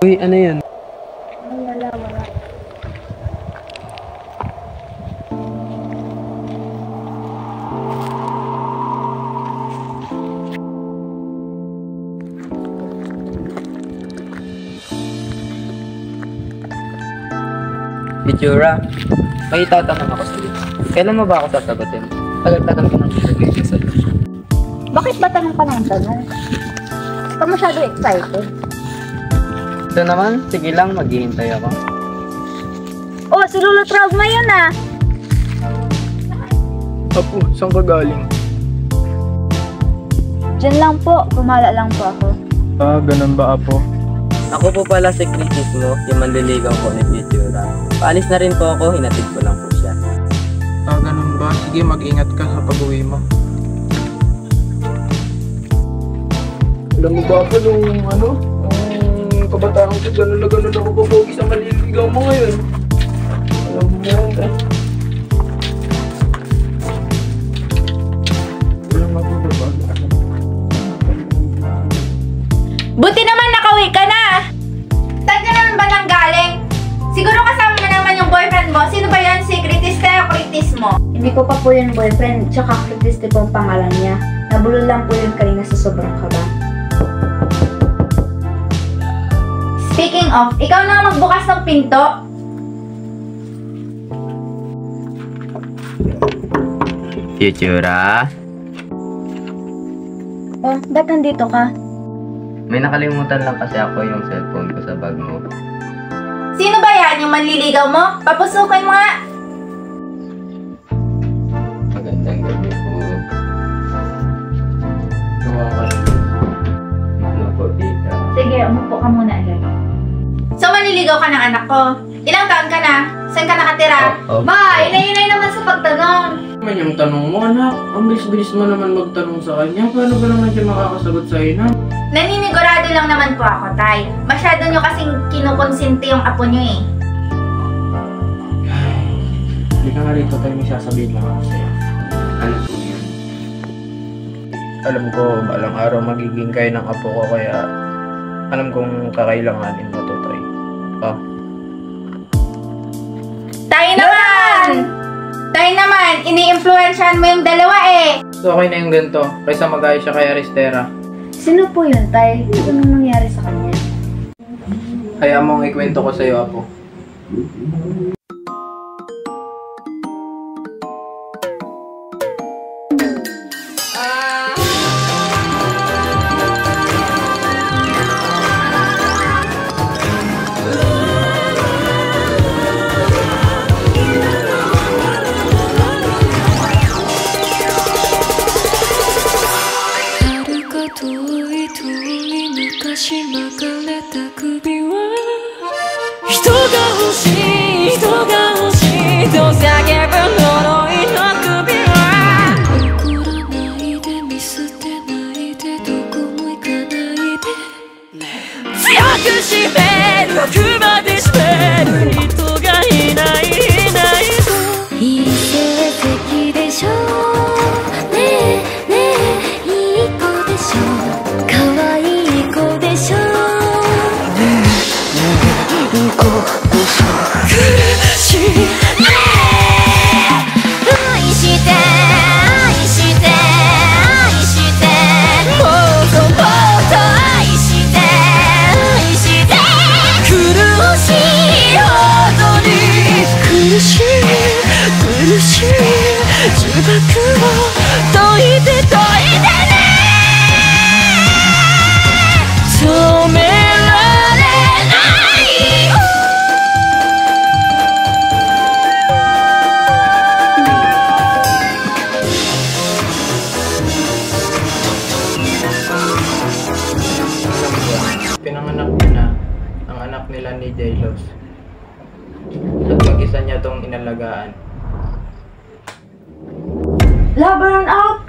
Uy, ano yun? Wala. Itsura, may itatanong ako sa'yo. Kailan mo ba ako sasagutin? Tagal-tagal ko nang nilagay ko sa'yo. Bakit ba tanong ka ng tanong? Ikaw masyado excited. Ito naman, sige lang, maghihintay ako. Oh, si Lolo Trauma yun ah! Apo, saan ka galing? Diyan lang po, gumala lang po ako. Ah, ganun ba, Apo? Ako po pala si Kritis mo, yung manliligaw ko ni Itsura. Paalis na rin po ako, hinatid ko lang po siya. Ah, ganun ba? Sige, mag-ingat ka sa pag-uwi mo. Alam mo ba pa nung kabataan ko, gano'n na gano'n ako papogi sa maliligaw mo ngayon. Alam mo yan, eh. Walang matutubag. Buti naman nakauwi ka na! Saan ka naman ba nang galing? Siguro kasama mo naman yung boyfriend mo. Sino ba yan? Si Kritiste o Kritis mo? Hindi ko pa po yung boyfriend, tsaka Kritiste po ang pangalan niya. Nabulol lang po yun kanina sa sobrang kaba. Speaking of, ikaw na magbukas ng pinto. Itsura, Oh, ba't nandito ka? may nakalimutan lang kasi ako yung cellphone ko sa bag mo. Sino ba yan? Yung manliligaw mo? Papusukin mo nga! Magandang gabi po. Gawa ka lang. Ano po, tita? Sige, umupo ka muna agad. So, manliligaw ka ng anak ko. Ilang taon ka na? Saan ka nakatira? Ba, inay-inay naman sa pagtanong. Naman yung tanong mo, anak. Ang bilis-bilis mo naman magtanong sa kanya. Paano ba naman siya makakasagot sa ina? Naninigurado lang naman po ako, Tay. Masyado nyo kasing kinukonsinti yung apo nyo eh. Hindi ka nga rito tayo may sasabihin lang ako sa'yo. Ano po yun? Alam ko, balang araw magiging kayo ng apo ko, kaya alam kong kakailanganin mo to, Tay. Ah, Tay naman! Tay naman! Ini-influensyahan mo yung dalawa eh! so okay na yung ganito. Kaysa mag-ayos siya kay Aristera. Sino po yun, Tay? Ano nang nangyari sa kanya? Kaya mong ikwento ko sa'yo, apo. Pinanganak niya na ang anak nila ni Jailos. At mag-isa niya tong inalagaan. Laban out!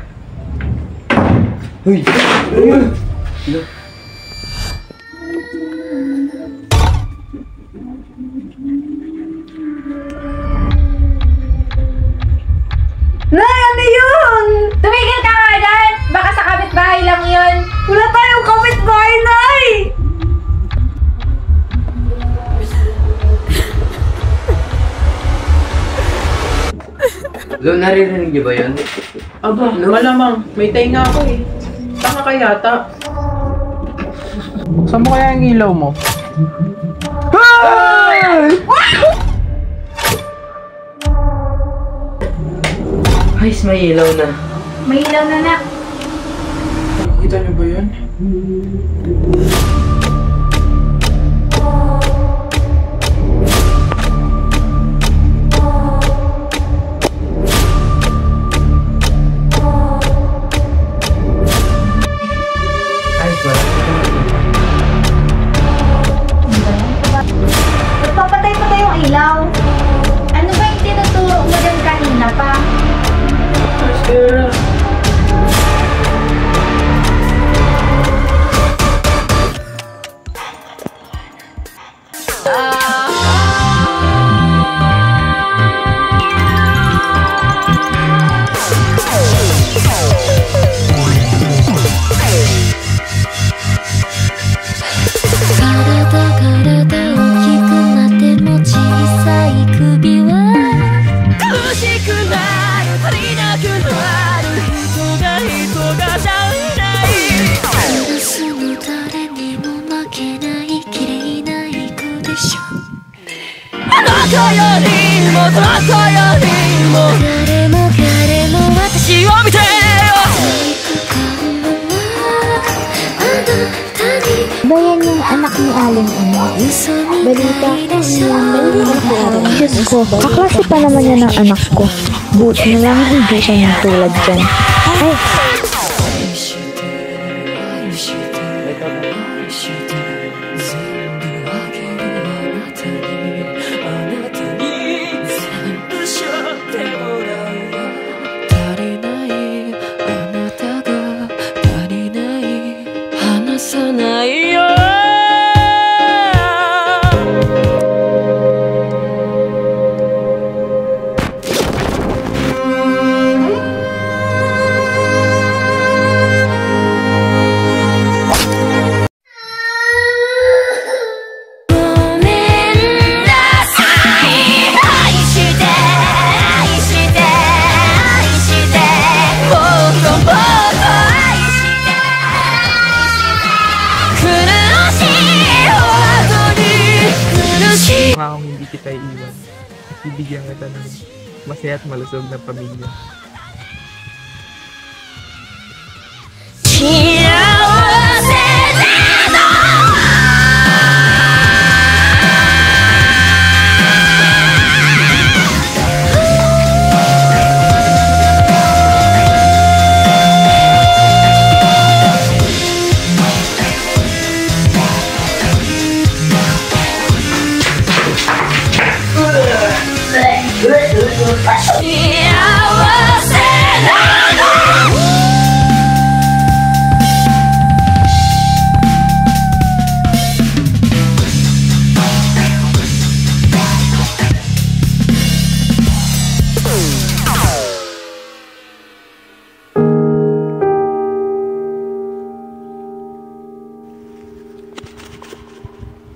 Uy! Ayun! Nay, ano yun? Tumigil ka nga dyan! Baka sa kapitbahay lang yun. Wala tayong kapitbahay, Nay! Lo, naririnig niyo ba yun? Aba, malamang. May tainga ako eh. Tanga ka yata. Buksan mo kaya yung ilaw mo? Guys, may ilaw na. May ilaw na na. Nakikita niyo ba yun? Guys, wala. Nagpapatay-patay yung ilaw. Ano ba yung tinuturo mo dyan kanina pa? Sarah. Ba yan yung anak ni Aling Ano? Balita ko yung Diyos ko, kaklase pa naman yan ng anak ko. Buti na lang hindi siya yung tulad dyan. Ay! Kung hindi kita iiwan, bibigyan kita ng masaya at malusog na pamilya.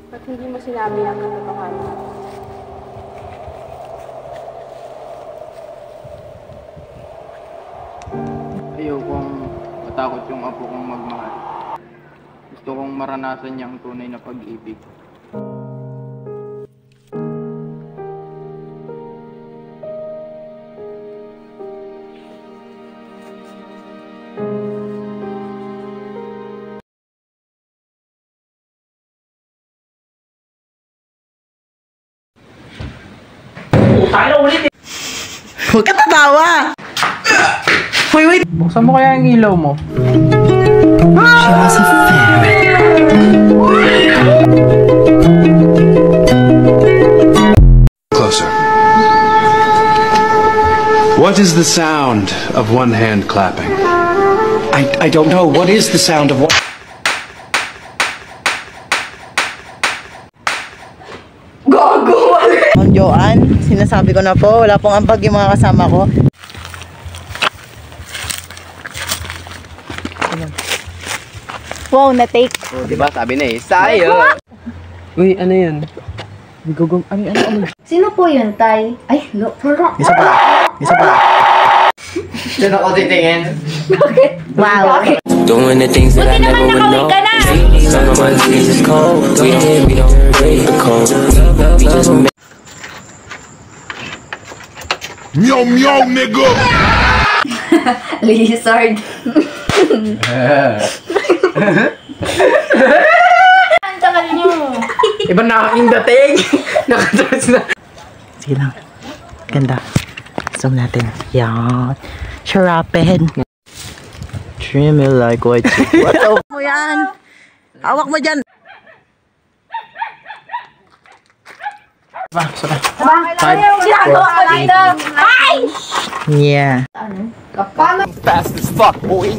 Ba't hindi mo sinabi ang katotohanan? Ayokong matakot yung apo kong magmahal. Gusto kong maranasan niya ang tunay na pag-ibig. Huwag ka tatawa! Hoy, wait! Buksan mo kaya yung ilaw mo? Closer. What is the sound of one hand clapping? I don't know. What is the sound of what? Ang Joanne, sinasabi ko na po, wala pong ambag yung mga kasama ko. Wow, na-take. Oh, diba? Sabi na eh. Sayo! Uy, ano yun? Ano? Sino po yun, Tay? Ay, look, Isa pa. Doon ako titingin. Wow. Doing the things that I Buti never naman would know. nakauwi ka na. Some of my days is cold. We don't break the code. We just make Meow meow, nigga! Lizard. Ang tagal nyo. Iba nakaking dating. Nakadress na. Sige lang. Ganda. Zoom natin. Yan. Sharapin. Trim it like white chick. What the mo yan? Awak mo dyan. Sinagawa ko dito. Ay! Yeah. Fast as fuck, boy.